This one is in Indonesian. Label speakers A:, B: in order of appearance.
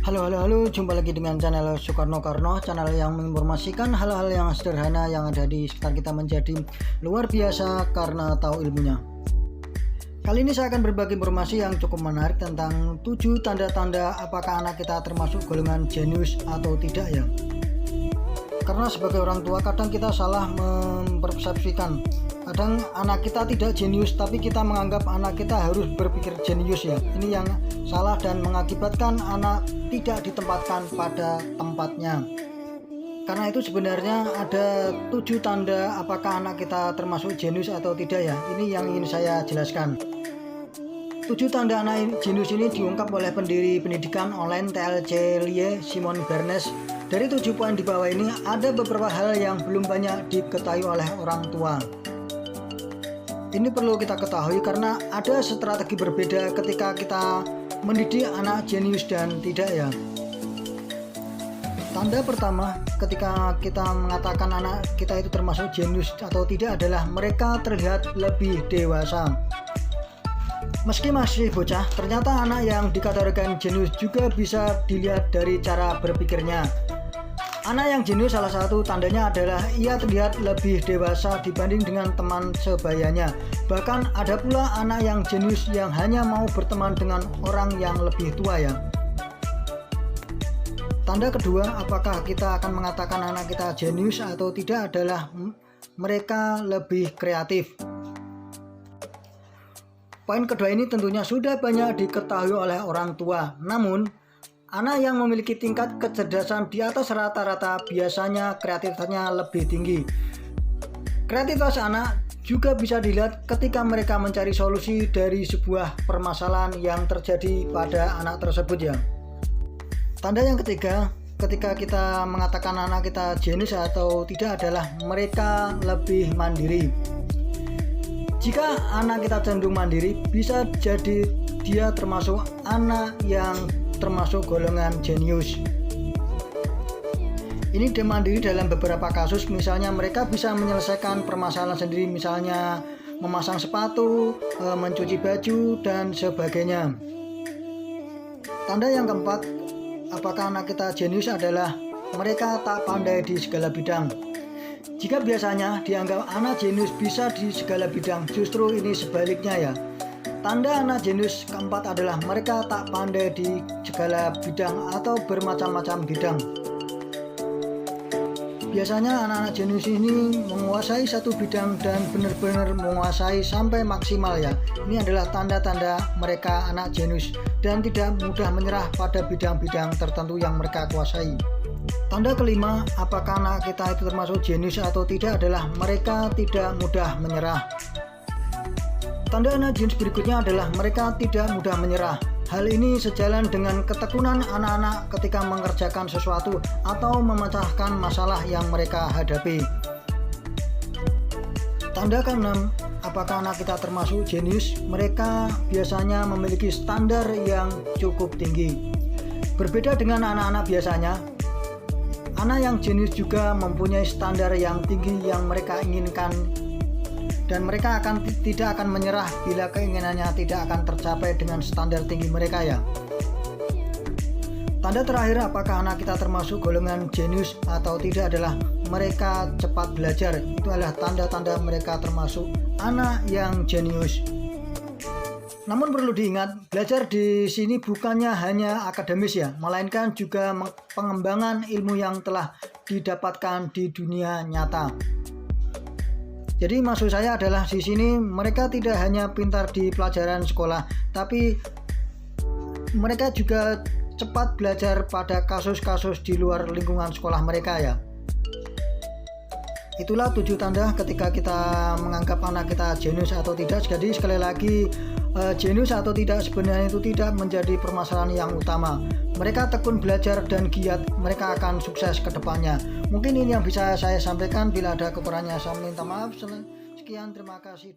A: Halo, jumpa lagi dengan channel Soekarno Karno, channel yang menginformasikan hal-hal yang sederhana yang ada di sekitar kita menjadi luar biasa karena tahu ilmunya. Kali ini saya akan berbagi informasi yang cukup menarik tentang 7 tanda-tanda apakah anak kita termasuk golongan jenius atau tidak ya. Karena sebagai orang tua kadang kita salah mempersepsikan. Kadang anak kita tidak jenius tapi kita menganggap anak kita harus berpikir jenius ya. Ini yang salah dan mengakibatkan anak tidak ditempatkan pada tempatnya. Karena itu sebenarnya ada 7 tanda apakah anak kita termasuk jenius atau tidak ya. Ini yang ingin saya jelaskan. 7 tanda anak jenius ini diungkap oleh pendiri pendidikan online TLC Lie Simon Barnes. Dari 7 poin di bawah ini ada beberapa hal yang belum banyak diketahui oleh orang tua. Ini perlu kita ketahui karena ada strategi berbeda ketika kita mendidik anak jenius dan tidak ya. Tanda pertama ketika kita mengatakan anak kita itu termasuk jenius atau tidak adalah mereka terlihat lebih dewasa. Meski masih bocah, ternyata anak yang dikategorikan jenius juga bisa dilihat dari cara berpikirnya. Anak yang jenius salah satu tandanya adalah ia terlihat lebih dewasa dibanding dengan teman sebayanya. Bahkan ada pula anak yang jenius yang hanya mau berteman dengan orang yang lebih tua ya. Tanda kedua apakah kita akan mengatakan anak kita jenius atau tidak adalah mereka lebih kreatif. Poin kedua ini tentunya sudah banyak diketahui oleh orang tua. Namun anak yang memiliki tingkat kecerdasan di atas rata-rata biasanya kreativitasnya lebih tinggi. Kreativitas anak juga bisa dilihat ketika mereka mencari solusi dari sebuah permasalahan yang terjadi pada anak tersebut ya. Tanda yang ketiga, ketika kita mengatakan anak kita jenius atau tidak adalah mereka lebih mandiri. Jika anak kita cenderung mandiri, bisa jadi dia termasuk anak yang termasuk golongan jenius. Ini mandiri dalam beberapa kasus, misalnya mereka bisa menyelesaikan permasalahan sendiri, misalnya memasang sepatu, mencuci baju, dan sebagainya. Tanda yang keempat, apakah anak kita jenius adalah mereka tak pandai di segala bidang. Jika biasanya dianggap anak jenius bisa di segala bidang, justru ini sebaliknya ya. Tanda anak jenius keempat adalah mereka tak pandai di segala bidang atau bermacam-macam bidang. Biasanya anak-anak jenius ini menguasai satu bidang dan benar-benar menguasai sampai maksimal ya. Ini adalah tanda-tanda mereka anak jenius dan tidak mudah menyerah pada bidang-bidang tertentu yang mereka kuasai. Tanda kelima, apakah anak kita itu termasuk jenius atau tidak adalah mereka tidak mudah menyerah. Tanda anak jenius berikutnya adalah mereka tidak mudah menyerah. Hal ini sejalan dengan ketekunan anak-anak ketika mengerjakan sesuatu atau memecahkan masalah yang mereka hadapi. Tanda keenam, apakah anak kita termasuk jenius? Mereka biasanya memiliki standar yang cukup tinggi. Berbeda dengan anak-anak biasanya, anak yang jenius juga mempunyai standar yang tinggi yang mereka inginkan. Dan mereka tidak akan menyerah bila keinginannya tidak akan tercapai dengan standar tinggi mereka ya. Tanda terakhir apakah anak kita termasuk golongan jenius atau tidak adalah mereka cepat belajar. Itu adalah tanda-tanda mereka termasuk anak yang jenius. Namun perlu diingat, belajar di sini bukannya hanya akademis ya, melainkan juga pengembangan ilmu yang telah didapatkan di dunia nyata. Jadi maksud saya adalah di sini mereka tidak hanya pintar di pelajaran sekolah, tapi mereka juga cepat belajar pada kasus-kasus di luar lingkungan sekolah mereka ya. Itulah 7 tanda ketika kita menganggap anak kita jenius atau tidak. Jadi sekali lagi, jenius atau tidak sebenarnya itu tidak menjadi permasalahan yang utama. Mereka tekun belajar dan giat, mereka akan sukses ke depannya. Mungkin ini yang bisa saya sampaikan. Bila ada kekurangannya saya minta maaf. Sekian, terima kasih.